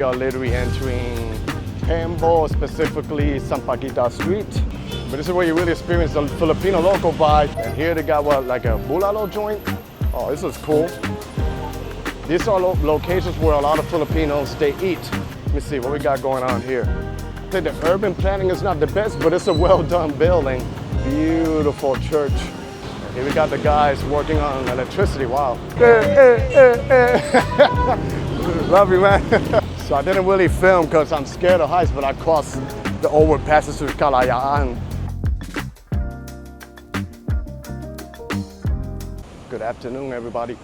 We are literally entering Pembo, specifically Sampaguita Street. But this is where you really experience the Filipino local vibe. And here they got what, like a bulalo joint? Oh, this is cool. These are locations where a lot of Filipinos, they eat. Let me see what we got going on here. I think the urban planning is not the best, but it's a well-done building. Beautiful church. And here we got the guys working on electricity. Wow. Love you, man. So I didn't really film because I'm scared of heights, but I crossed the overpasses to Kalayaan. Good afternoon, everybody.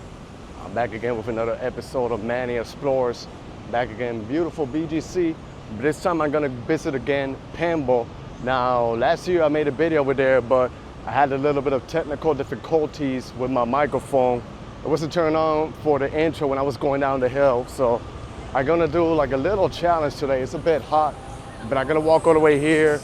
I'm back again with another episode of Manny Explores. Back again, beautiful BGC. But this time I'm gonna visit again Pembo. Now, last year I made a video over there, but I had a little bit of technical difficulties with my microphone. It wasn't turned on for the intro when I was going down the hill. So I'm gonna do like a little challenge today. It's a bit hot, but I'm gonna walk all the way here,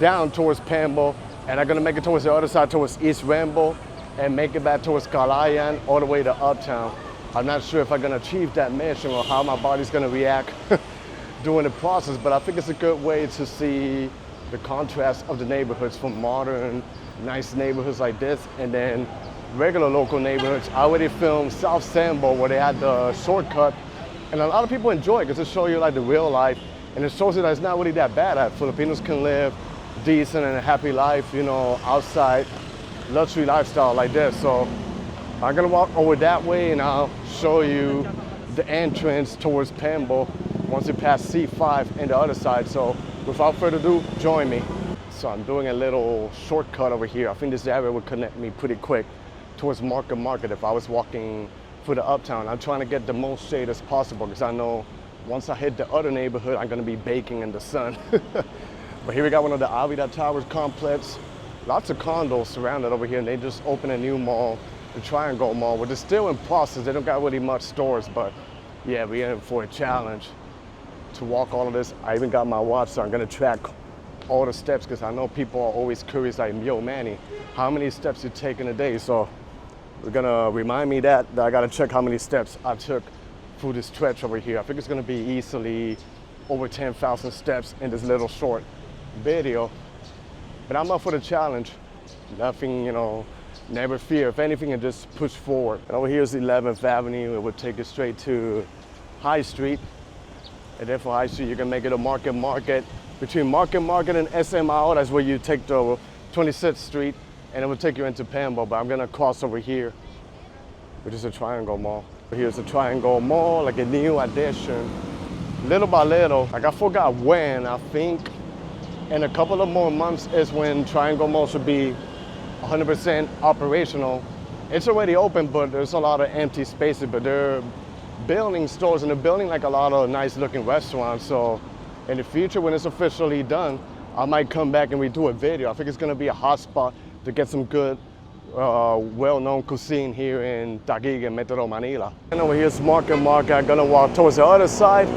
down towards Pembo, and I'm gonna make it towards the other side, towards East Rembo, and make it back towards Kalayaan, all the way to Uptown. I'm not sure if I'm gonna achieve that mission or how my body's gonna react during the process, but I think it's a good way to see the contrast of the neighborhoods, from modern, nice neighborhoods like this, and then regular local neighborhoods. I already filmed South Sambo where they had the shortcut, and a lot of people enjoy it because it shows you like the real life, and it shows you that it's not really that bad. That Filipinos can live decent and a happy life, you know, outside luxury lifestyle like this. So I'm gonna walk over that way and I'll show you the entrance towards Pembo once you pass C5 and the other side. So without further ado, join me. So I'm doing a little shortcut over here. I think this area would connect me pretty quick towards Market if I was walking for the Uptown. I'm trying to get the most shade as possible because I know once I hit the other neighborhood, I'm gonna be baking in the sun. But here we got one of the Avida Towers complex. Lots of condos surrounded over here, and they just opened a new mall, the Triangle Mall, which is still in process. They don't got really much stores, but yeah, we're in for a challenge to walk all of this. I even got my watch, so I'm gonna track all the steps because I know people are always curious, like, yo, Manny, how many steps you take in a day? So we're gonna remind me that I gotta check how many steps I took through this stretch over here. I think it's gonna be easily over 10,000 steps in this little short video. But I'm up for the challenge. Nothing, you know, never fear. If anything, and just push forward. And over here is 11th Avenue. It would take you straight to High Street. And then from High Street, you can make it a Market. Between Market and SMO, that's where you take the 26th Street, and it will take you into Pembo. But I'm gonna cross over here, which is a Triangle Mall. Here's a Triangle Mall, like a new addition. Little by little, like I forgot when, I think in a couple of more months is when Triangle Mall should be 100% operational. It's already open, but there's a lot of empty spaces, but they're building stores and they're building like a lot of nice looking restaurants. So in the future, when it's officially done, I might come back and redo a video. I think it's gonna be a hot spot to get some good, well-known cuisine here in Taguig and Metro Manila. And over here's Market. I'm gonna walk towards the other side,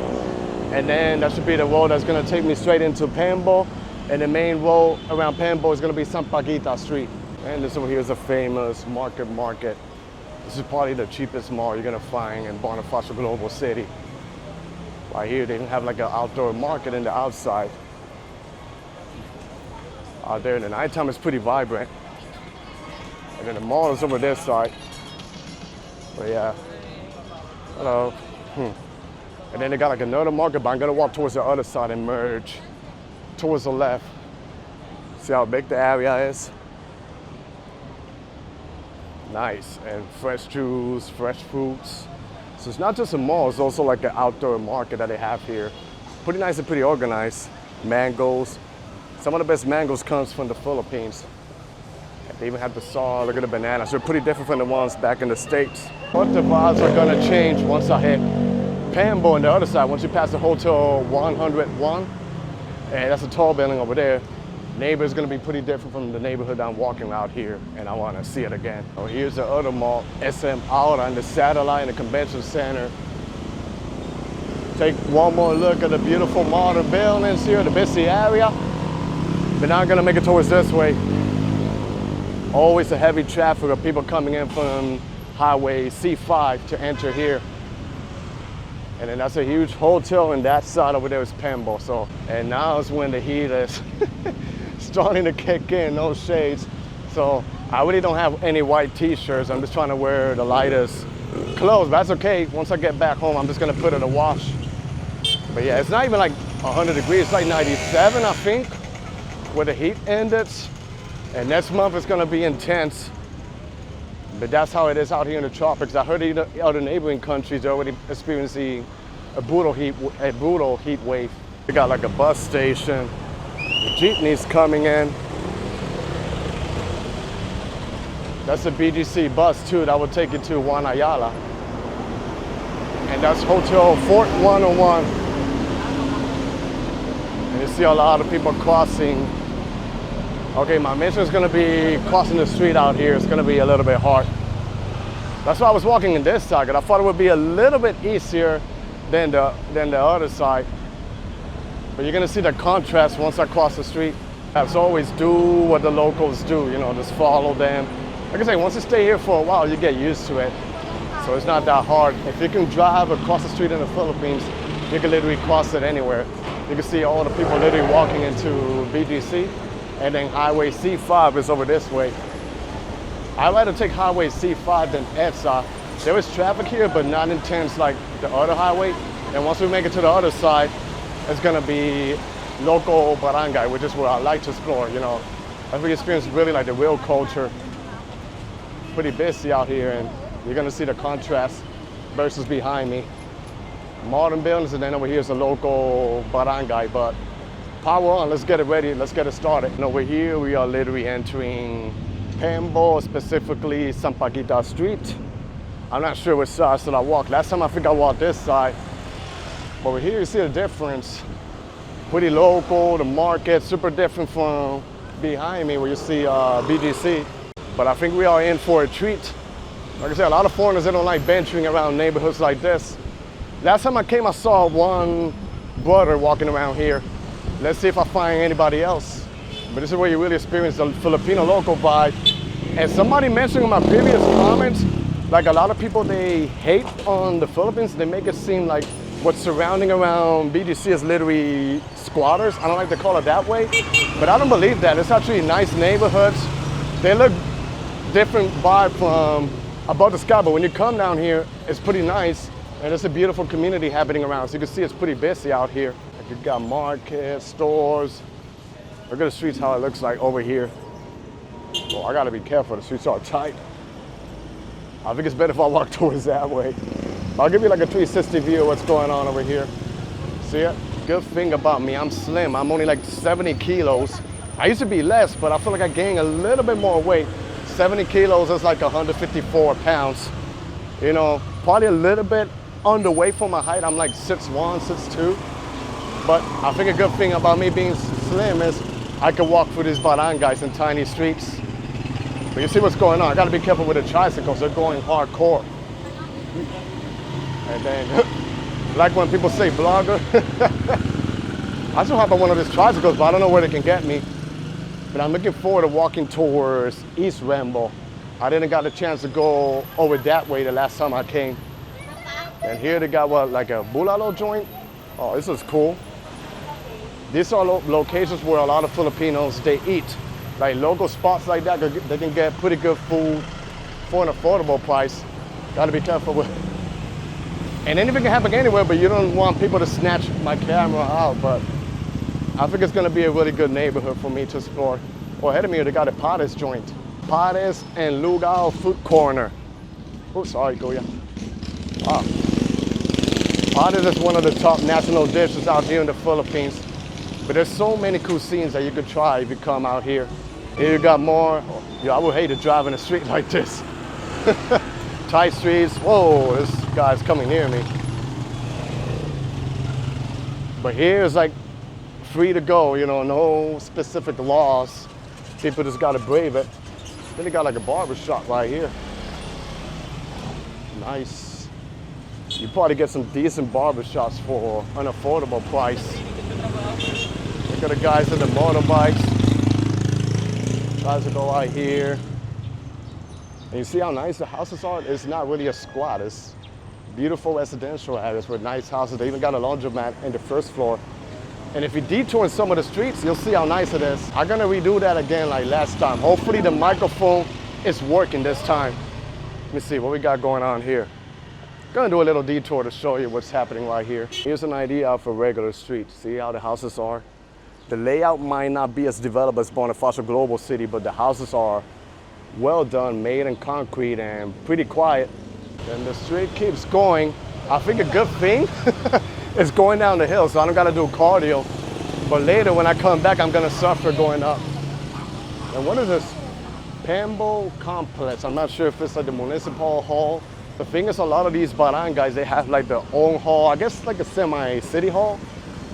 and then that should be the road that's gonna take me straight into Pembo. And the main road around Pembo is gonna be Sampaguita Street. And this over here is a famous Market. This is probably the cheapest mall you're gonna find in Bonifacio Global City. Right here, they have like an outdoor market in the outside. Out there in the nighttime, it's pretty vibrant. And then the mall is over this side. But yeah, hello. And then they got like another market, but I'm gonna walk towards the other side and merge towards the left. See how big the area is? Nice, and fresh juice, fresh fruits. So it's not just a mall, it's also like an outdoor market that they have here. Pretty nice and pretty organized. Mangoes. Some of the best mangoes comes from the Philippines. And they even have the saw, look at the bananas. They're pretty different from the ones back in the States. But the vibes are gonna change once I hit Pembo on the other side. Once you pass the Hotel 101, and that's a tall building over there. Neighbor is gonna be pretty different from the neighborhood I'm walking out here, and I wanna see it again. So here's the other mall, SM Aura, and the satellite and the convention center. Take one more look at the beautiful modern buildings here, the busy area. But now I'm gonna make it towards this way. Always a heavy traffic of people coming in from Highway C5 to enter here. And then that's a huge hotel, and that side over there is Pembo. So, and now is when the heat is starting to kick in, no shades. So I really don't have any white t-shirts. I'm just trying to wear the lightest clothes, but that's okay. Once I get back home, I'm just gonna put it in a wash. But yeah, it's not even like 100 degrees, it's like 97, I think, where the heat ended. And next month it's gonna be intense. But that's how it is out here in the tropics. I heard the other neighboring countries are already experiencing a brutal heat wave. We got like a bus station. The jeepney's coming in. That's a BGC bus too that will take you to Wanayala. And that's Hotel Fort 101. And you see a lot of people crossing. Okay, my mission is gonna be crossing the street out here. It's gonna be a little bit hard. That's why I was walking in this side, because I thought it would be a little bit easier than the other side. But you're gonna see the contrast once I cross the street. As always, do what the locals do, you know, just follow them. Like I say, once you stay here for a while, you get used to it. So it's not that hard. If you can drive across the street in the Philippines, you can literally cross it anywhere. You can see all the people literally walking into BGC, and then Highway C5 is over this way. I'd rather take Highway C5 than EDSA. There is traffic here, but not intense like the other highway. And once we make it to the other side, it's gonna be local barangay, which is where I like to explore, you know. I've experienced really like the real culture. Pretty busy out here, and you're gonna see the contrast versus behind me. Modern buildings, and then over here is a local barangay, but power on, let's get it ready, let's get it started. And over here, we are literally entering Pembo, specifically Sampaguita Street. I'm not sure which side should I walk. Last time I think I walked this side. But over here, you see the difference. Pretty local, the market, super different from behind me where you see BGC. But I think we are in for a treat. Like I said, a lot of foreigners, they don't like venturing around neighborhoods like this. Last time I came, I saw one brother walking around here. Let's see if I find anybody else. But this is where you really experience the Filipino local vibe. And somebody mentioned in my previous comments, like a lot of people, they hate on the Philippines. They make it seem like what's surrounding around BGC is literally squatters. I don't like to call it that way, but I don't believe that. It's actually nice neighborhoods. They look different vibe from above the sky, but when you come down here, it's pretty nice, and it's a beautiful community happening around. So you can see it's pretty busy out here. Like you've got markets, stores. Look at the streets, how it looks like over here. Well, I gotta be careful, the streets are tight. I think it's better if I walk towards that way. I'll give you like a 360 view of what's going on over here. See it? Good thing about me, I'm slim. I'm only like 70 kilos. I used to be less, but I feel like I gained a little bit more weight. 70 kilos is like 154 pounds. You know, probably a little bit underweight for my height. I'm like 6'1", 6'2". But I think a good thing about me being slim is I can walk through these barangays and tiny streets. But you see what's going on. I gotta be careful with the tricycles. They're going hardcore. And then, like when people say blogger, I still have one of these tricycles, but I don't know where they can get me. But I'm looking forward to walking towards East Rembo. I didn't got a chance to go over that way the last time I came. And here they got what, like a bulalo joint? Oh, this is cool. These are locations where a lot of Filipinos, they eat. Like local spots like that, they can get pretty good food for an affordable price. Gotta be careful with. And anything can happen anywhere, but you don't want people to snatch my camera out. But I think it's gonna be a really good neighborhood for me to explore. Well, ahead of me, they got a Pares joint. Pares and Lugao Food Corner. Oh, sorry, Kuya. Wow. Pares is one of the top national dishes out here in the Philippines. But there's so many cuisines that you could try if you come out here. Here you got more. Yeah, I would hate to drive in a street like this. Tight streets. Whoa, this guy's coming near me. But here is like free to go, you know, no specific laws. People just gotta brave it. Then they got like a barber shop right here. Nice. You probably get some decent barber shops for an affordable price. Look at the guys in the motorbikes. Tricycle right here. And you see how nice the houses are? It's not really a squat, it's Beautiful residential areas with nice houses. They even got a laundromat in the first floor. And if you detour in some of the streets, you'll see how nice it is. I'm gonna redo that again like last time. Hopefully the microphone is working this time. Let me see what we got going on here. Gonna do a little detour to show you what's happening right here. Here's an idea of a regular street. See how the houses are? The layout might not be as developed as Bonifacio Global City, but the houses are well done, made in concrete and pretty quiet. Then the street keeps going. I think a good thing is going down the hill, so I don't gotta do cardio. But later when I come back, I'm gonna suffer going up. And what is this? Pembo complex. I'm not sure if it's like the municipal hall. The thing is, a lot of these barangays, they have like their own hall. I guess like a semi-city hall,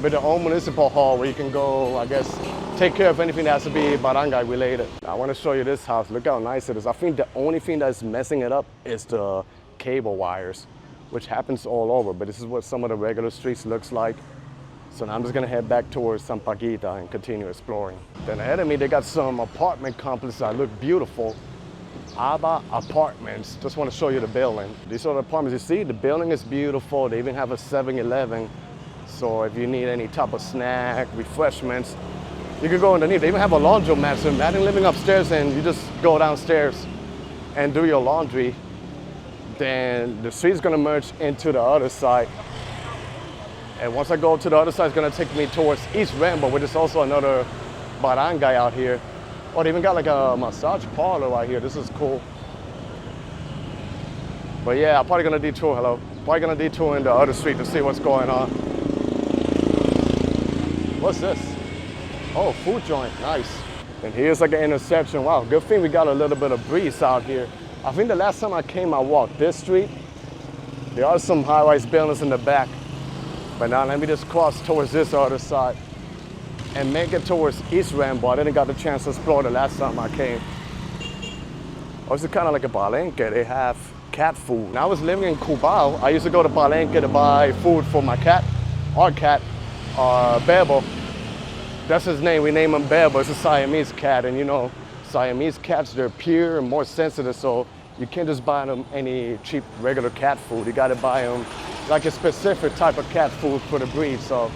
but their own municipal hall where you can go, I guess, take care of anything that has to be barangay related. Now, I want to show you this house. Look how nice it is. I think the only thing that's messing it up is the cable wires, which happens all over. But this is what some of the regular streets looks like. So now I'm just gonna head back towards San Paquita and continue exploring. Then ahead of me, they got some apartment complexes that look beautiful. Aba Apartments. Just want to show you the building. These are the apartments. You see, the building is beautiful. They even have a 7-Eleven. So if you need any type of snack, refreshments, you can go underneath. They even have a laundromat. So imagine living upstairs and you just go downstairs and do your laundry. Then the street's gonna merge into the other side. And once I go to the other side, it's gonna take me towards East Rembo, which is also another barangay out here. Oh, they even got like a massage parlor right here. This is cool. But yeah, I'm probably gonna detour, Probably gonna detour in the other street to see what's going on. What's this? Oh, food joint, nice. And here's like an intersection. Wow, good thing we got a little bit of breeze out here. I think the last time I came, I walked this street. There are some high-rise buildings in the back. But now let me just cross towards this other side and make it towards East Rembo. I didn't get the chance to explore the last time I came. Oh, it's kind of like a palenque. They have cat food. When I was living in Cubao, I used to go to palenque to buy food for my cat, our cat, Bebo. That's his name. We name him Bebo. It's a Siamese cat, and you know, Siamese cats, they're pure and more sensitive, so you can't just buy them any cheap regular cat food. You gotta buy them like a specific type of cat food for the breed. So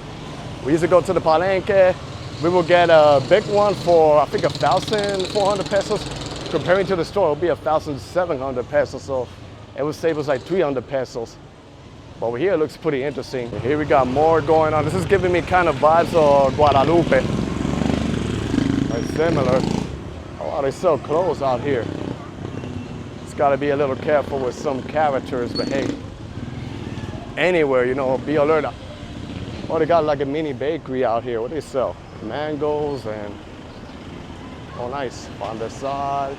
we used to go to the palenque. We will get a big one for, I think, 1,400 pesos. Comparing to the store, it would be 1,700 pesos. So it would save us like 300 pesos. But over here, it looks pretty interesting. And here we got more going on. This is giving me kind of vibes of Guadalupe. Like similar. Oh, wow, they sell clothes out here. Just gotta be a little careful with some characters, but hey, anywhere, you know, be alert. Oh, they got like a mini bakery out here. What do they sell? Mangoes and, oh nice, on the side.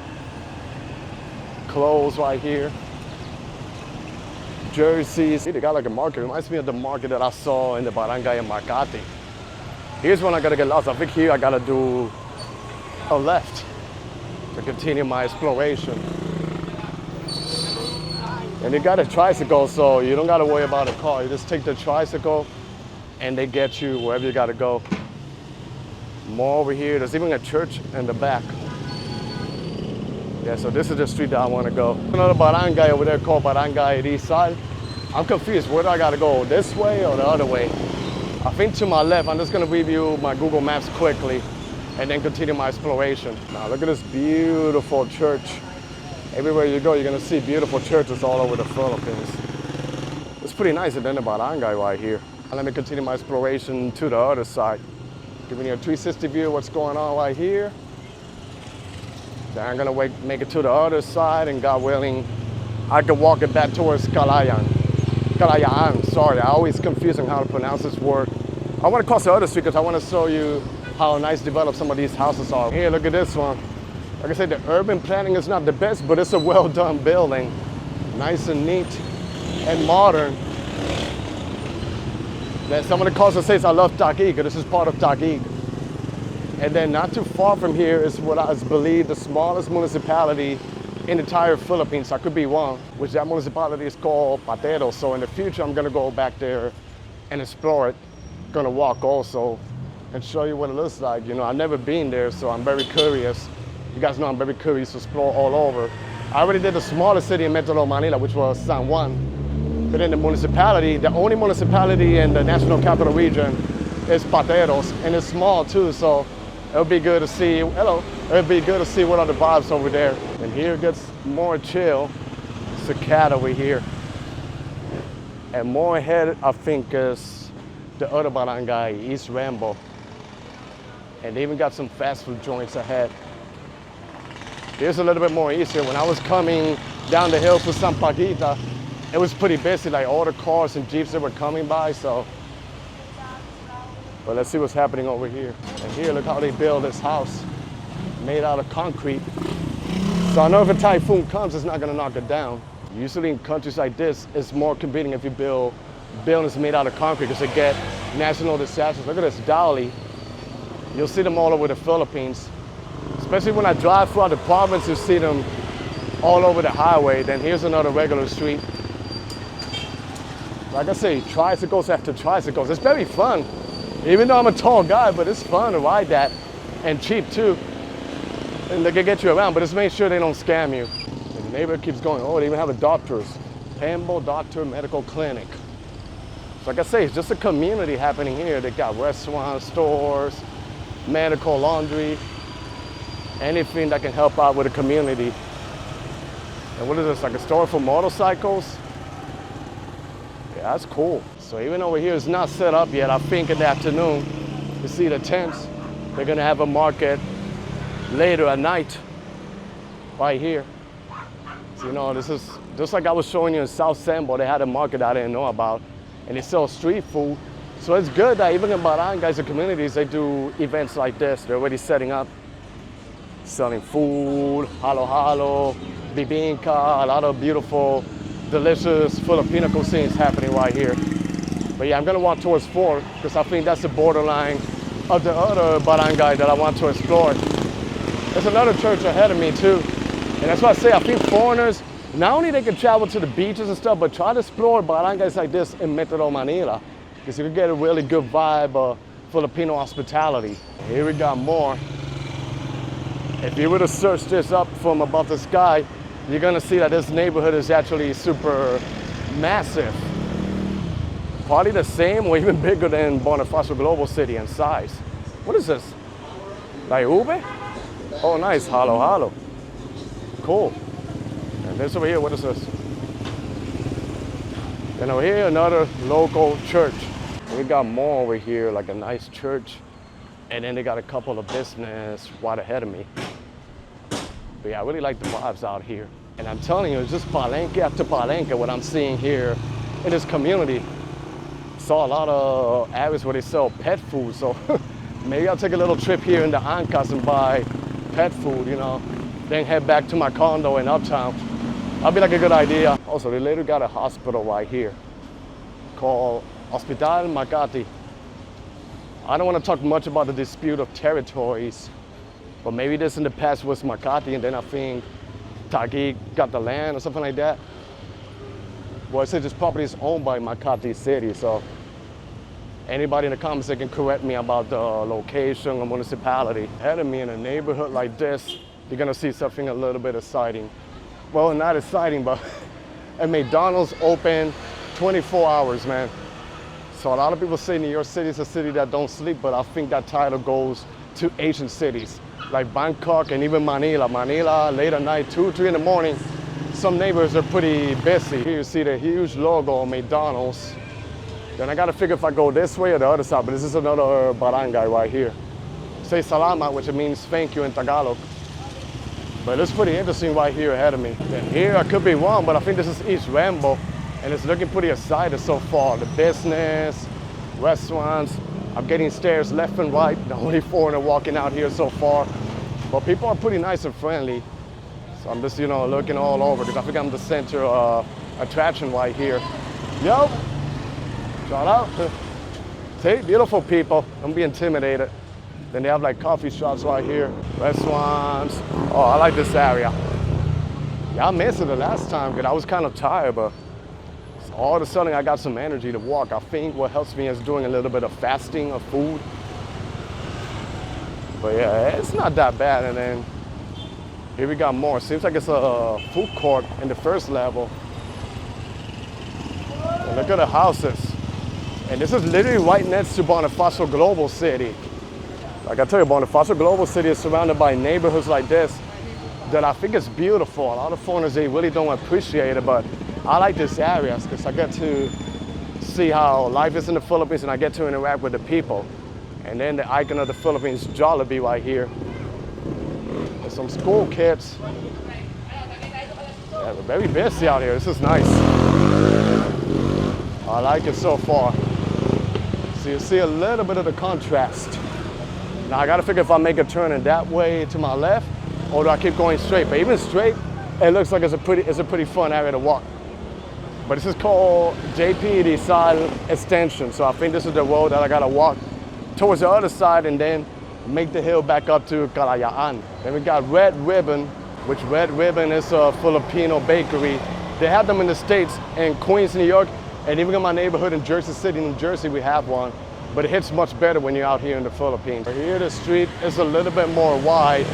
Clothes right here. Jerseys. They got like a market. It reminds me of the market that I saw in the barangay in Makati. Here's when I gotta get lost. I think here I gotta do a left to continue my exploration. And they got a tricycle, so you don't gotta worry about a car. You just take the tricycle and they get you wherever you gotta go. More over here. There's even a church in the back. Yeah, so this is the street that I want to go. Another barangay over there called Barangay East Side. I'm confused. Where do I got to go? This way or the other way? I think to my left. I'm just going to review my Google Maps quickly and then continue my exploration. Now look at this beautiful church. Everywhere you go, you're going to see beautiful churches all over the Philippines. It's pretty nice. And then the barangay right here. And let me continue my exploration to the other side. Giving you a 360 view of what's going on right here. Then I'm gonna make it to the other side, and God willing, I can walk it back towards Kalayaan. Sorry, I always confuse on how to pronounce this word. I wanna cross the other street because I wanna show you how nice developed some of these houses are. Here, look at this one. Like I said, the urban planning is not the best, but it's a well done building. Nice and neat and modern. Then some of the causes says I love Taguig, this is part of Taguig. And then not too far from here is what I believe the smallest municipality in the entire Philippines. I could be wrong, which that municipality is called Patero. So in the future, I'm gonna go back there and explore it. Gonna walk also and show you what it looks like. You know, I've never been there, so I'm very curious. You guys know I'm very curious to explore all over. I already did the smallest city in Metro Manila, which was San Juan. But in the municipality, the only municipality in the National Capital Region is Pateros, and it's small too, so it would be good to see, it would be good to see what are the vibes over there. And here it gets more chill. It's a cat over here. And more ahead, I think, is the other barangay, East Rembo. And they even got some fast food joints ahead. Here's a little bit more easier. When I was coming down the hill for San Paquita, it was pretty busy, like all the cars and jeeps that were coming by, so. But let's see what's happening over here. And here, look how they build this house, made out of concrete. So I know if a typhoon comes, it's not gonna knock it down. Usually in countries like this, it's more convenient if you build buildings made out of concrete because they get national disasters. Look at this dowry. You'll see them all over the Philippines. Especially when I drive throughout the province, you see them all over the highway. Then here's another regular street. Like I say, tricycles after tricycles. It's very fun. Even though I'm a tall guy, but it's fun to ride that. And cheap too. And they can get you around, but just make sure they don't scam you. And the neighborhood keeps going, oh, they even have a doctor's. Pembo Doctor Medical Clinic. So like I say, it's just a community happening here. They got restaurants, stores, medical, laundry, anything that can help out with the community. And what is this, like a store for motorcycles? Yeah, that's cool. So even over here, it's not set up yet. I think in the afternoon, you see the tents, they're gonna have a market later at night, right here. So, you know, this is just like I was showing you in South Sembo, they had a market I didn't know about, and they sell street food. So it's good that even in barangays and communities, they do events like this. They're already setting up, selling food, halo-halo, bibingka, a lot of beautiful, delicious Filipino cuisines happening right here. But yeah, I'm gonna walk towards 4 because I think that's the borderline of the other barangay that I want to explore. There's another church ahead of me too. And that's why I say I think foreigners, not only they can travel to the beaches and stuff, but try to explore barangays like this in Metro Manila. Because you can get a really good vibe of Filipino hospitality. Here we got more. If you were to search this up from above the sky, you're gonna see that this neighborhood is actually super massive. Probably the same or even bigger than Bonifacio Global City in size. What is this? Like ube? Oh, nice, halo-halo. Cool. And this over here, what is this? And over here, another local church. We got more over here, like a nice church. And then they got a couple of business right ahead of me. But yeah, I really like the vibes out here. And I'm telling you, it's just palenque after palenque, what I'm seeing here in this community. Saw a lot of areas where they sell pet food, so maybe I'll take a little trip here in the Ancas and buy pet food, you know, then head back to my condo in Uptown. That'll be like a good idea. Also, they later got a hospital right here called Hospital Makati. I don't want to talk much about the dispute of territories, but maybe this in the past was Makati, and then I think Taguig got the land or something like that. Well, it says this property is owned by Makati City, so anybody in the comments, they can correct me about the location or municipality. Ahead of me in a neighborhood like this, you're gonna see something a little bit exciting. Well, not exciting, but a McDonald's open 24 hours, man. So a lot of people say New York City is a city that don't sleep, but I think that title goes to Asian cities like Bangkok and even Manila. Manila, late at night, 2, 3 in the morning, some neighbors are pretty busy. Here you see the huge logo of McDonald's. Then I gotta figure if I go this way or the other side, but this is another barangay right here. Say salamat, which means thank you in Tagalog. But it's pretty interesting right here ahead of me. And here, I could be wrong, but I think this is East Rembo, and it's looking pretty exciting so far. The business, restaurants, I'm getting stares left and right. The only foreigner walking out here so far. But people are pretty nice and friendly. So I'm just, you know, looking all over because I think I'm the center attraction right here. Yo, shout out. See, beautiful people. Don't be intimidated. Then they have like coffee shops right here, restaurants. Oh, I like this area. Yeah, I missed it the last time because I was kind of tired, but all of a sudden I got some energy to walk. I think what helps me is doing a little bit of fasting of food. But yeah, it's not that bad. And then here we got more. Seems like it's a food court in the first level. Look at the houses. And this is literally right next to Bonifacio Global City. Like I tell you, Bonifacio Global City is surrounded by neighborhoods like this that I think is beautiful. A lot of foreigners, they really don't appreciate it, but I like this area because I get to see how life is in the Philippines and I get to interact with the people. And then the icon of the Philippines, Jollibee right here. There's some school kids. Yeah, we're very busy out here. This is nice. I like it so far. So you see a little bit of the contrast. Now I gotta figure if I make a turn in that way to my left, or do I keep going straight? But even straight, it looks like it's a pretty fun area to walk. But this is called JP Rizal Extension. So I think this is the road that I gotta walk towards the other side and then make the hill back up to Kalayaan. Then we got Red Ribbon, which Red Ribbon is a Filipino bakery. They have them in the States, in Queens, New York, and even in my neighborhood in Jersey City, New Jersey, we have one. But it hits much better when you're out here in the Philippines. Here the street is a little bit more wide.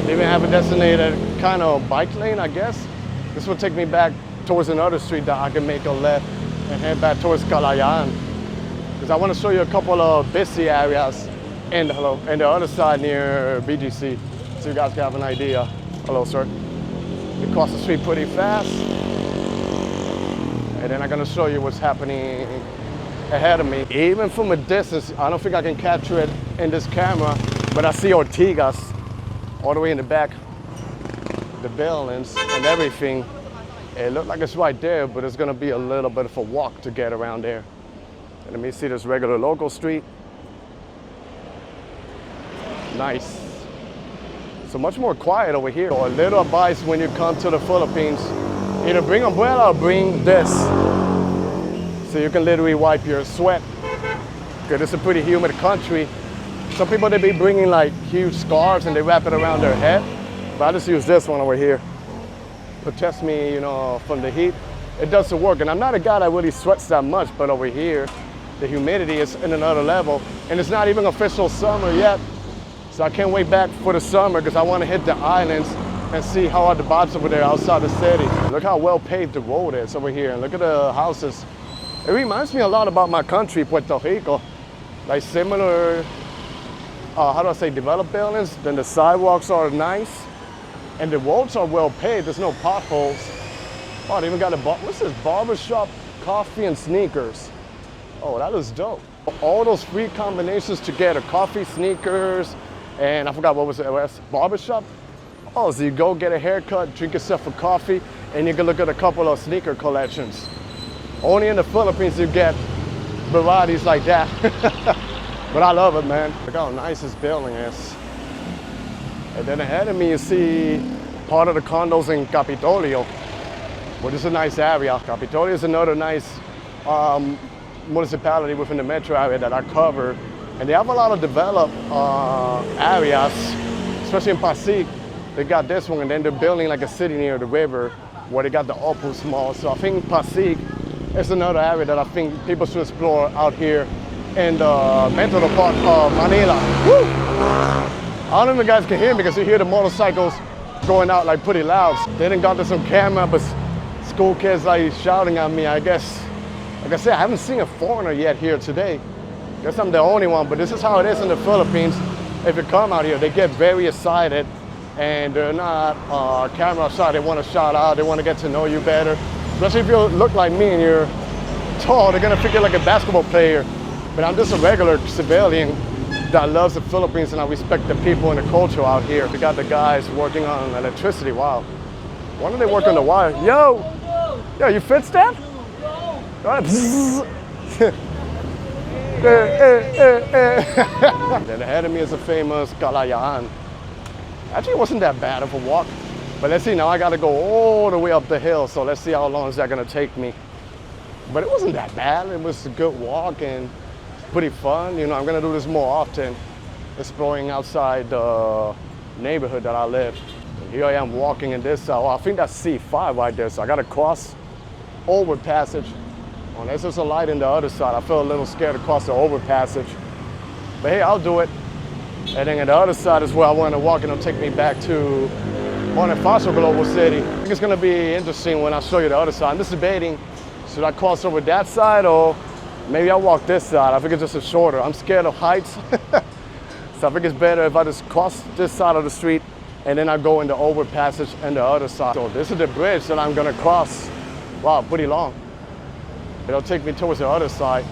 They even have a designated kind of bike lane, I guess. This will take me back towards another street that I can make a left and head back towards Kalayaan. Because I want to show you a couple of busy areas and the other side near BGC, so you guys can have an idea. Hello, sir. You cross the street pretty fast. And then I'm gonna show you what's happening ahead of me. Even from a distance, I don't think I can capture it in this camera, but I see Ortigas all the way in the back, the buildings and everything. It looks like it's right there, but it's gonna be a little bit of a walk to get around there. And let me see this regular local street. Nice. So much more quiet over here. So a little advice when you come to the Philippines, either bring umbrella or bring this. So you can literally wipe your sweat. Because it's a pretty humid country. Some people, they be bringing like huge scarves and they wrap it around their head. But I just use this one over here. Protects me, you know, from the heat. It does the work. And I'm not a guy that really sweats that much, but over here, the humidity is in another level. And it's not even official summer yet. So I can't wait back for the summer because I want to hit the islands and see how are the vibes over there outside the city. Look how well paved the road is over here. And look at the houses. It reminds me a lot about my country, Puerto Rico. Like similar, how do I say, developed buildings. Then the sidewalks are nice. And the roads are well paved. There's no potholes. Oh, they even got a, what's this? Barbershop, coffee, and sneakers. Oh, that looks dope. All those free combinations together, coffee, sneakers, and I forgot what was it, barbershop? Oh, so you go get a haircut, drink yourself a coffee, and you can look at a couple of sneaker collections. Only in the Philippines you get varieties like that. But I love it, man. Look how nice this building is. And then ahead of me you see part of the condos in Capitolio, which is a nice area. Capitolio is another nice municipality within the metro area that I cover. And they have a lot of developed areas, especially in Pasig. They got this one, and then they're building like a city near the river where they got the Opus Mall. So I think Pasig is another area that I think people should explore out here in the metro part of Manila. Woo! I don't know if you guys can hear me because you hear the motorcycles going out like pretty loud. They didn't got this on camera, but school kids like shouting at me, I guess. Like I said, I haven't seen a foreigner yet here today. Guess I'm the only one, but this is how it is in the Philippines. If you come out here, they get very excited and they're not camera shy. They want to shout out, they want to get to know you better. Especially if you look like me and you're tall, they're gonna figure like a basketball player. But I'm just a regular civilian that loves the Philippines and I respect the people and the culture out here. We got the guys working on electricity. Wow. Why don't they work on the wire? Yo, you fix that? Then ahead of me is a famous Kalayaan. Actually, it wasn't that bad of a walk. But let's see, now I gotta go all the way up the hill. So let's see how long is that gonna take me. But it wasn't that bad. It was a good walk and pretty fun. You know, I'm gonna do this more often, exploring outside the neighborhood that I live. And here I am walking in this, I think that's C5 right there. So I gotta cross over passage. Unless there's a light in the other side. I feel a little scared to cross the overpassage. But hey, I'll do it. And then on the other side is where I want to walk, and it'll take me back to Bonifacio Global City. I think it's going to be interesting when I show you the other side. I'm just debating Should I cross over that side or maybe I'll walk this side? I think it's just a shorter. I'm scared of heights. So I think it's better if I just cross this side of the street and then I go in the overpassage and the other side. So this is the bridge that I'm gonna cross. Wow, pretty long. It'll take me towards the other side.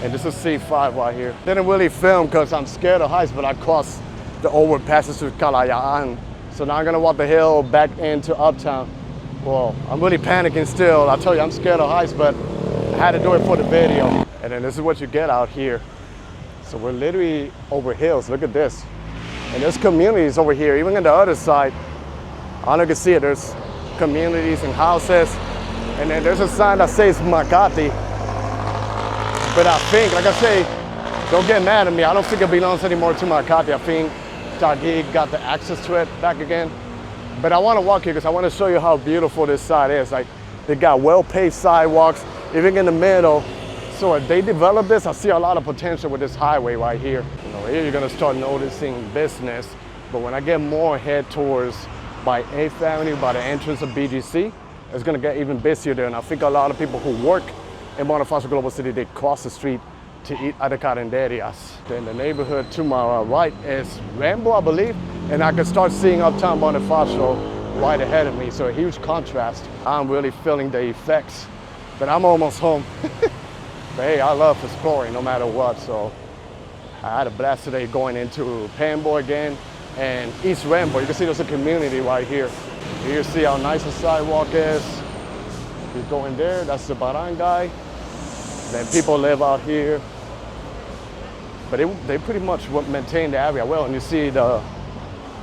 And this is C5 right here. Didn't really film because I'm scared of heights, but I crossed the overpassage to Kalayaan. So now I'm gonna walk the hill back into Uptown. Well, I'm really panicking still. I tell you, I'm scared of heights, but I had to do it for the video. And then this is what you get out here. So we're literally over hills. Look at this. And there's communities over here, even on the other side. I don't know if you can see it. There's communities and houses. And then there's a sign that says Makati. But I think, like I say, don't get mad at me. I don't think it belongs anymore to Makati. I think Taguig got the access to it back again. But I want to walk here because I want to show you how beautiful this side is. Like, they got well-paved sidewalks, even in the middle. So if they develop this, I see a lot of potential with this highway right here. You know, here you're gonna start noticing business. But when I get more head towards by 8th Avenue, by the entrance of BGC, it's gonna get even busier there. And I think a lot of people who work in Bonifacio Global City, they cross the street to eat at the carinderias. Then the neighborhood to my right is Rembo, I believe. And I can start seeing Uptown Bonifacio right ahead of me. So a huge contrast. I'm really feeling the effects, but I'm almost home. But hey, I love exploring no matter what. So I had a blast today going into Pembo again and East Rembo. You can see there's a community right here. Here you see how nice the sidewalk is. You go in there, that's the barangay. Then people live out here. But they pretty much maintain the area well. And you see the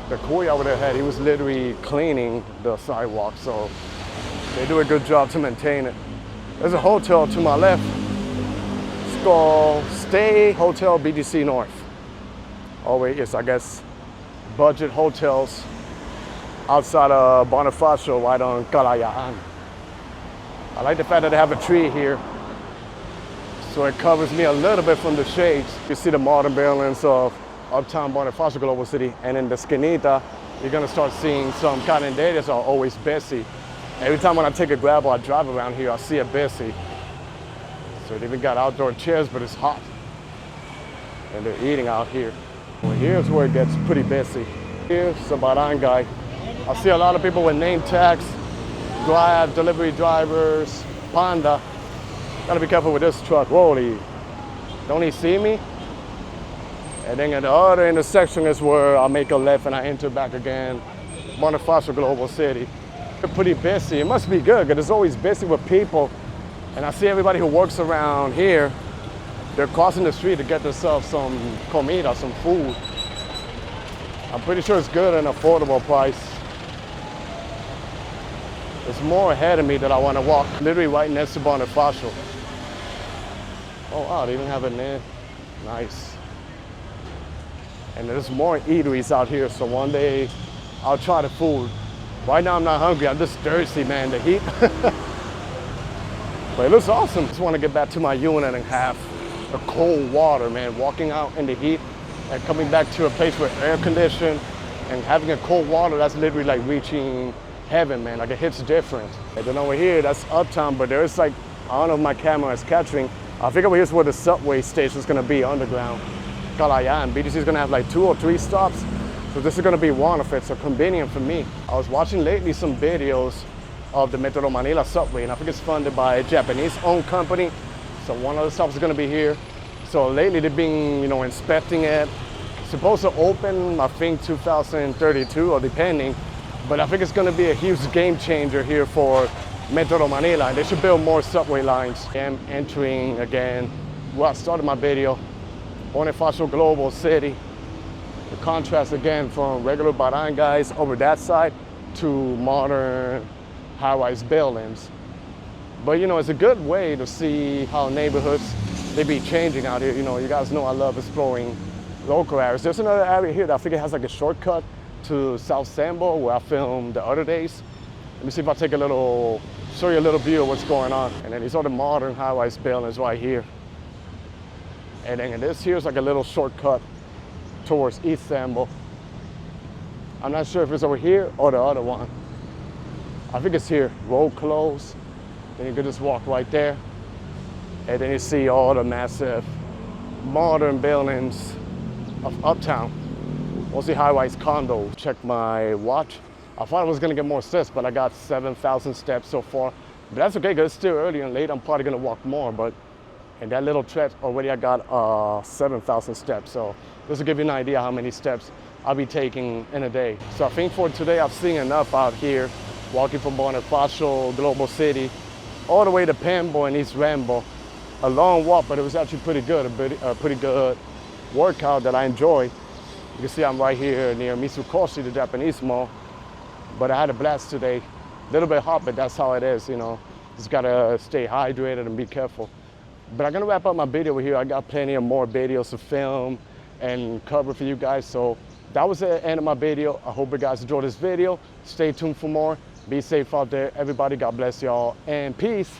kuya over their head, he was literally cleaning the sidewalk. So they do a good job to maintain it. There's a hotel to my left. It's called Stay Hotel BGC North. Always is, I guess, budget hotels outside of Bonifacio, right on Kalayaan. I like the fact that they have a tree here, so it covers me a little bit from the shades. You see the modern buildings of Uptown Bonifacio Global City, and in the Skinita, you're gonna start seeing some carinderias are always busy. Every time when I take a grab or I drive around here, I see it busy. So they even got outdoor chairs, but it's hot. And they're eating out here. Well, here's where it gets pretty busy. Here's the barangay. I see a lot of people with name tags, Grab, delivery drivers, Panda. Gotta be careful with this truck. Whoa, don't he see me? And then at the other intersection is where I make a left and I enter back again, Bonifacio Global City. They're pretty busy. It must be good because it's always busy with people. And I see everybody who works around here, they're crossing the street to get themselves some comida, some food. I'm pretty sure it's good and affordable price. There's more ahead of me that I want to walk, literally right next to Bonifacio. Oh wow, they even have it there. Nice. And there's more eateries out here, so one day I'll try the food. Right now I'm not hungry, I'm just thirsty, man, the heat. But it looks awesome. Just want to get back to my unit and have the cold water, man. Walking out in the heat and coming back to a place with air conditioning and having a cold water, that's literally like reaching heaven, man. Like it hits different. And then over here, that's Uptown, but there's like, I don't know if my camera is capturing. I think over here's where the subway station is gonna be underground. Kalayaan. BGC is gonna have like 2 or 3 stops. So this is gonna be one of it, so convenient for me. I was watching lately some videos of the Metro Manila subway, and I think it's funded by a Japanese-owned company. So one of the stops is gonna be here. So lately they've been, inspecting it. It's supposed to open, I think, 2032 or depending. But I think it's gonna be a huge game changer here for Metro Manila. They should build more subway lines. I'm entering again, where I started my video, Bonifacio Global City. The contrast again from regular barangays over that side to modern high-rise buildings. But it's a good way to see how neighborhoods, they be changing out here. You guys know I love exploring local areas. There's another area here that I think it has like a shortcut to South Sambo where I filmed the other days. Let me see if I take show you a little view of what's going on. And then these are the modern high-rise buildings right here. And then this here's like a little shortcut towards East Rembo. I'm not sure if it's over here or the other one. I think it's here. Road closed. Then you can just walk right there. And then you see all the massive modern buildings of Uptown. Mostly high-rise condos. Check my watch. I thought I was gonna get more steps, but I got 7,000 steps so far. But that's okay, because it's still early and late. I'm probably gonna walk more, but in that little stretch already I got 7,000 steps. So this will give you an idea how many steps I'll be taking in a day. So I think for today I've seen enough out here, walking from Bonifacio Global City all the way to Pembo and East Rembo. A long walk, but it was actually pretty good, a pretty good workout that I enjoy. You can see I'm right here near Mitsukoshi, the Japanese mall. But I had a blast today. A little bit hot, but that's how it is, you know. Just gotta stay hydrated and be careful. But I'm gonna wrap up my video here. I got plenty of more videos to film and cover for you guys. So that was the end of my video. I hope you guys enjoyed this video. Stay tuned for more. Be safe out there, everybody. God bless y'all, and peace.